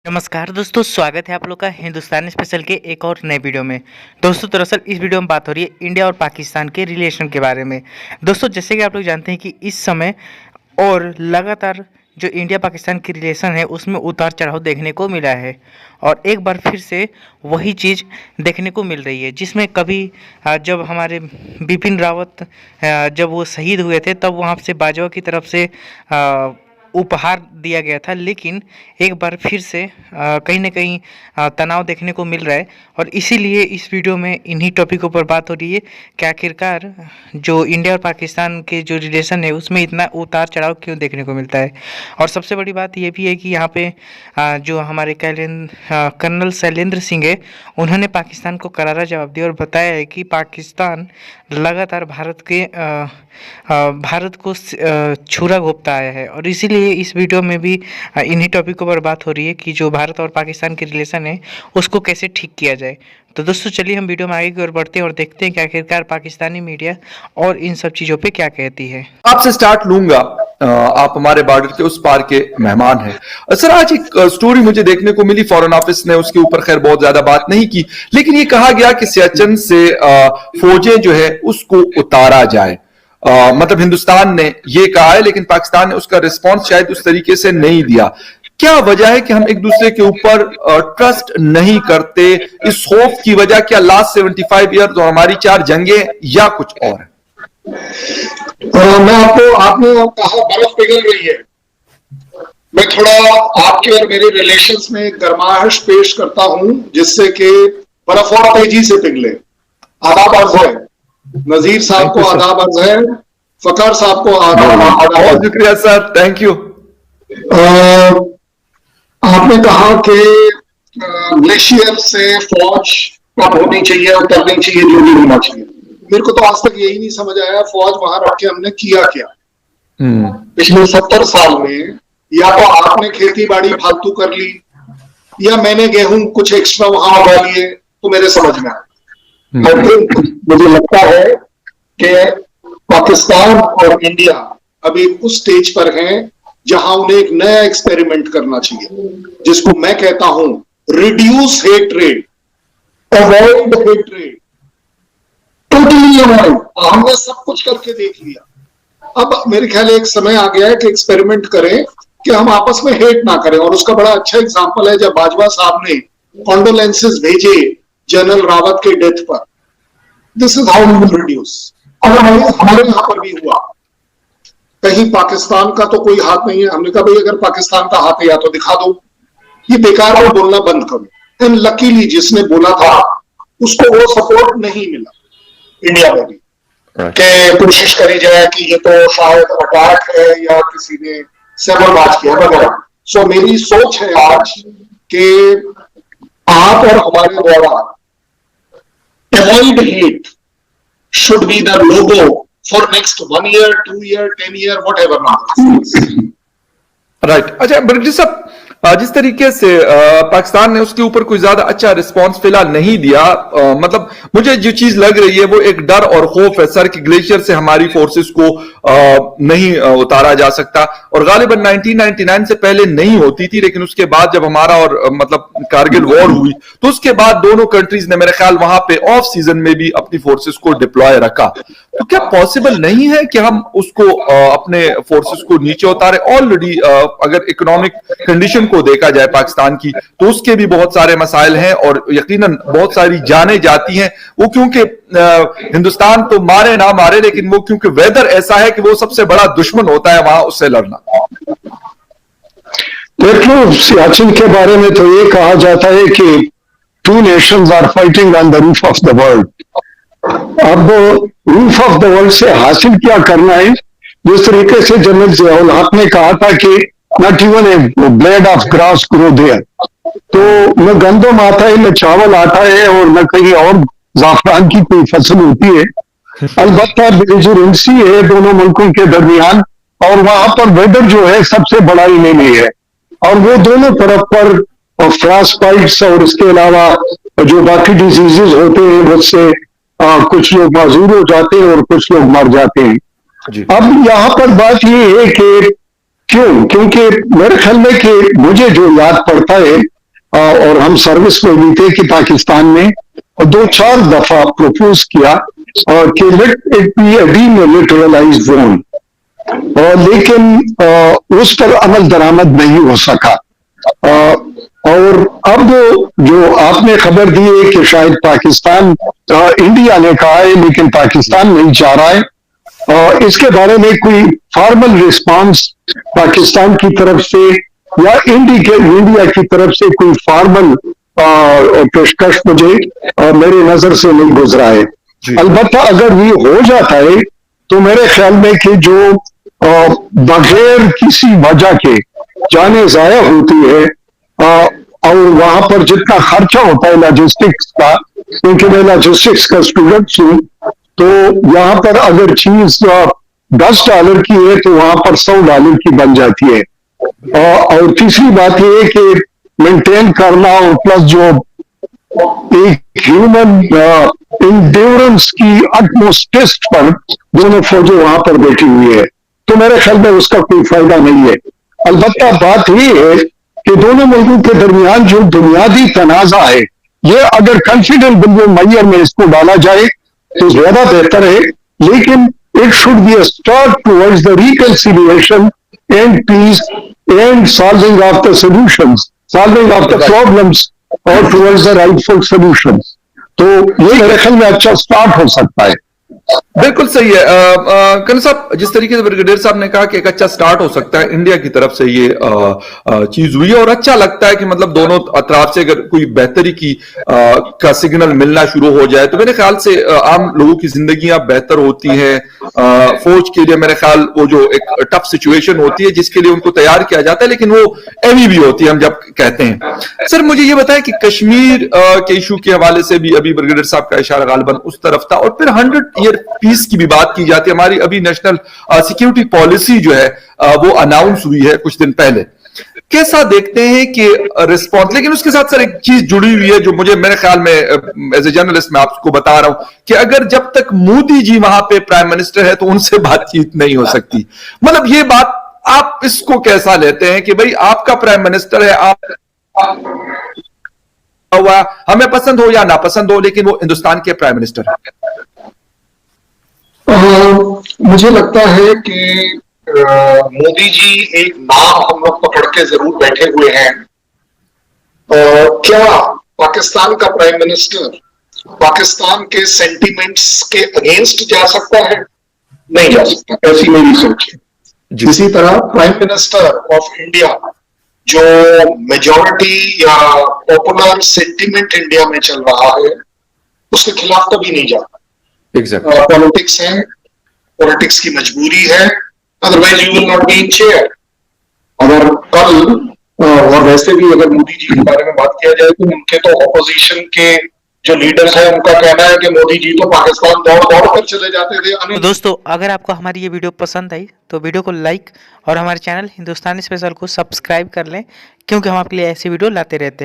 नमस्कार दोस्तों, स्वागत है आप लोग का हिंदुस्तानी स्पेशल के एक और नए वीडियो में। दोस्तों दरअसल इस वीडियो में बात हो रही है इंडिया और पाकिस्तान के रिलेशन के बारे में। दोस्तों जैसे कि आप लोग जानते हैं कि इस समय और लगातार जो इंडिया पाकिस्तान की रिलेशन है उसमें उतार चढ़ाव देखने को मिला है और एक बार फिर से वही चीज़ देखने को मिल रही है जिसमें कभी जब हमारे बिपिन रावत जब वो शहीद हुए थे तब वहाँ से बाजवा की तरफ से उपहार दिया गया था, लेकिन एक बार फिर से कहीं ना कहीं तनाव देखने को मिल रहा है और इसीलिए इस वीडियो में इन्हीं टॉपिकों पर बात हो रही है कि आखिरकार जो इंडिया और पाकिस्तान के जो रिलेशन है उसमें इतना उतार चढ़ाव क्यों देखने को मिलता है। और सबसे बड़ी बात ये भी है कि यहाँ पे जो हमारे कर्नल शैलेंद्र सिंह है उन्होंने पाकिस्तान को करारा जवाब दिया और बताया है कि पाकिस्तान लगातार भारत को छुरा घोंपता आया है और इसीलिए इस वीडियो में भी इन्हीं टॉपिकों पर बात हो रही है कि जो भारत और पाकिस्तान के रिलेशन है उसको कैसे ठीक किया जाए। तो दोस्तों चलिए हम वीडियो में आगे की ओर बढ़ते हैं और देखते हैं कि आखिरकार पाकिस्तानी मीडिया और इन सब चीज़ों पे क्या कहती है। आपसे स्टार्ट लूंगा। आप हमारे बॉर्डर के उस पार के मेहमान हैं। सर आज एक स्टोरी मुझे देखने को मिली, फॉरेन ऑफिस ने उसके ऊपर खैर बहुत ज्यादा बात नहीं की, लेकिन ये कहा गया कि सियाचिन से फौजें जो है उसको उतारा जाए। मतलब हिंदुस्तान ने ये कहा है, लेकिन पाकिस्तान ने उसका रिस्पॉन्स शायद उस तरीके से नहीं दिया। क्या वजह है कि हम एक दूसरे के ऊपर ट्रस्ट नहीं करते? इस खौफ की वजह क्या लास्ट 75 ईयर और हमारी 4 जंगें या कुछ और है? मैं आपने कहा बर्फ पिघल रही है। मैं थोड़ा आपके और मेरे रिलेशंस में गर्माहट पेश करता हूं जिससे कि बर्फ और तेजी से पिघले। आदाब अर्ज है नजीर साहब को, आदाब अर्ज है फकर साहब को, आदाब। बहुत शुक्रिया सर, थैंक यू। आपने कहा कि ग्लेशियर से फौज कब होनी चाहिए, उतरनी चाहिए, जो भी होना चाहिए। मेरे को तो आज तक यही नहीं समझ आया फौज वहां रख के हमने किया क्या। पिछले 70 साल में या तो आपने खेती बाड़ी फालतू कर ली या मैंने गेहूं कुछ एक्स्ट्रा वहां उगा लिए, तो मेरे समझ में आया। मुझे लगता है कि पाकिस्तान और इंडिया अभी उस स्टेज पर हैं जहां उन्हें एक नया एक्सपेरिमेंट करना चाहिए जिसको मैं कहता हूं reduce hatred, avoid hatred, totally avoid. हमने सब कुछ करके देख लिया, अब मेरे ख्याल एक समय आ गया है कि एक्सपेरिमेंट करें कि हम आपस में हेट ना करें। और उसका बड़ा अच्छा एग्जांपल है जब बाजवा साहब ने कॉन्डोलेंसेस भेजे जनरल रावत के डेथ पर। This is how we will reduce. और हमारे यहां पर भी हुआ, कहीं पाकिस्तान का तो कोई हाथ नहीं है। हमने कहा भाई अगर पाकिस्तान का हाथ है या तो दिखा दो, ये बेकार में बोलना बंद करो। एंड लकीली जिसने बोला था उसको वो सपोर्ट नहीं मिला इंडिया में भी कि कोशिश करी जाए कि ये तो शायद अटैक है या किसी ने सैबोटाज किया वगैरह। सो मेरी सोच है आज कि आप और हमारे द्वारा avoid hate should be the logo for next 1 year, 2 year, 10 year, whatever now. Right. अच्छा बरकजी साहब, जिस तरीके से पाकिस्तान ने उसके ऊपर कोई ज्यादा अच्छा रिस्पांस फिलहाल नहीं दिया, मतलब मुझे जो चीज लग रही है वो एक डर और खौफ है सर कि ग्लेशियर से हमारी फोर्सेस को नहीं उतारा जा सकता। और गालिबन 1999 से पहले नहीं होती थी, लेकिन उसके बाद जब हमारा और मतलब कारगिल वॉर हुई तो उसके बाद दोनों कंट्रीज ने मेरे ख्याल वहां पे ऑफ सीजन में भी अपनी फोर्सेस को डिप्लॉय रखा। तो क्या पॉसिबल नहीं है कि हम उसको अपने फोर्सेस को नीचे उतारे? ऑलरेडी अगर इकोनॉमिक कंडीशन को देखा जाए पाकिस्तान की तो उसके भी बहुत सारे मसाइल हैं और यकीनन बहुत सारी जानें जाती हैं। वो क्योंकि हिंदुस्तान तो मारे ना मारे, लेकिन वो क्योंकि वेदर ऐसा है कि वो सबसे बड़ा दुश्मन होता है वहां उससे लड़ना। देखो, सियाचिन के बारे में तो ये कहा जाता है कि 2 nations are fighting on the roof of the world. अब रूफ ऑफ द वर्ल्ड से हासिल क्या करना है? जिस तरीके से जनरल जियाउल हक ने कहा था कि not even a blade of grass grow there, तो न गंदम आता है, न चावल आता है और न कहीं और जाफरान की कोई फसल होती है। अलबत्ता बेजुरेंसी है दोनों मुल्कों के दरमियान और वहां पर वेदर जो है सबसे बड़ा इनेमी है और वो दोनों तरफ पर फ्रॉस्टबाइट्स और इसके अलावा जो बाकी डिजीजेज होते हैं उससे कुछ लोग माजूर हो जाते हैं और कुछ लोग मर जाते हैं। अब यहाँ पर बात ये है कि क्योंकि मेरे ख्याल में कि मुझे जो याद पड़ता है और हम सर्विस में भी थे कि पाकिस्तान ने 2-4 दफा प्रपोज किया कि let it be a demilitarised zone, लेकिन उस पर अमल दरामद नहीं हो सका। और अब जो आपने खबर दी है कि शायद पाकिस्तान, इंडिया ने कहा है लेकिन पाकिस्तान नहीं चाह रहा है, इसके बारे में कोई फॉर्मल रिस्पांस पाकिस्तान की तरफ से या इंडिया की तरफ से कोई फॉर्मल पेशकश मुझे मेरे नजर से नहीं गुजरा है। अलबत्ता अगर ये हो जाता है तो मेरे ख्याल में कि जो बगैर किसी वजह के जाने जाया होती है, और वहां पर जितना खर्चा होता है लॉजिस्टिक्स का, क्योंकि मैं लॉजिस्टिक्स का स्टूडेंट हूं, तो यहाँ पर अगर चीज $10 की है तो वहां पर $100 की बन जाती है। और तीसरी बात यह है कि मेंटेन करना और प्लस जो एक ह्यूमन इंड्योरेंस की अटमोस्ट टेस्ट पर दोनों फौजें वहां पर बैठी हुई है, तो मेरे ख्याल में उसका कोई फायदा नहीं है। अलबत्ता बात यह है कि दोनों मुल्कों के दरमियान जो बुनियादी तनाजा है, ये अगर कॉन्फिडेंट बिल्कुल मैयर में इसको डाला जाए तो ज्यादा बेहतर है, लेकिन it should be a start towards the reconciliation and peace and solving of the solutions, solving of the problems और टुवर्ड्स द राइटफुल सॉल्यूशंस। तो ये मेरे ख्याल में अच्छा स्टार्ट हो सकता है। बिल्कुल सही है। कर्नल साहब, जिस तरीके से ब्रिगेडियर साहब ने कहा कि एक अच्छा स्टार्ट हो सकता है, इंडिया की तरफ से ये चीज हुई है और अच्छा लगता है कि मतलब दोनों अतराफ से अगर कोई बेहतरी की का सिग्नल मिलना शुरू हो जाए तो मेरे ख्याल से आम लोगों की जिंदगियां बेहतर होती हैं। फौज के लिए मेरे ख्याल वो जो एक टफ सिचुएशन होती है जिसके लिए उनको तैयार किया जाता है, लेकिन वो एवी भी होती है हम जब कहते हैं। सर मुझे ये बताएं कि कश्मीर के इशू के हवाले से भी अभी ब्रिगेडियर साहब का इशारा गालिबन उस तरफ था, और फिर 100 ईयर पीस की भी बात की जाती है। हमारी अभी नेशनल सिक्योरिटी पॉलिसी जो है वो अनाउंस हुई है कुछ दिन पहले। कैसा देखते हैं कि रिस्पॉन्स, लेकिन उसके साथ सर एक चीज जुड़ी हुई है जो मुझे मेरे ख्याल में एज ए जर्नलिस्ट मैं आपको बता रहा हूं कि अगर जब तक मोदी जी वहां पे प्राइम मिनिस्टर है तो उनसे बातचीत नहीं हो सकती। मतलब ये बात आप इसको कैसा लेते हैं कि भाई आपका प्राइम मिनिस्टर है, आप हुआ हमें पसंद हो या नापसंद हो, लेकिन वो हिंदुस्तान के प्राइम मिनिस्टर है। मुझे लगता है कि मोदी जी एक नाम हम लोग पकड़ के जरूर बैठे हुए हैं। क्या पाकिस्तान का प्राइम मिनिस्टर पाकिस्तान के सेंटिमेंट्स के अगेंस्ट जा सकता है? नहीं जा सकता, ऐसी मेरी सोच है। इसी तरह प्राइम मिनिस्टर ऑफ इंडिया जो मेजॉरिटी या पॉपुलर सेंटिमेंट इंडिया में चल रहा है उसके खिलाफ कभी नहीं जाता। पॉलिटिक्स है, पॉलिटिक्स की मजबूरी है, otherwise you will not be in chair. अगर कल और वैसे भी अगर मोदी जी के बारे में बात किया जाए तो उनके तो ऑपोजिशन के जो लीडर्स हैं उनका कहना है कि मोदी जी तो पाकिस्तान दौड़ दौड़ कर चले जाते थे। तो दोस्तों, अगर आपको हमारी ये वीडियो पसंद आई तो वीडियो को लाइक और हमारे चैनल हिंदुस्तानी स्पेशल को सब्सक्राइब कर लें, क्योंकि हम आपके लिए ऐसी वीडियो लाते रहते हैं।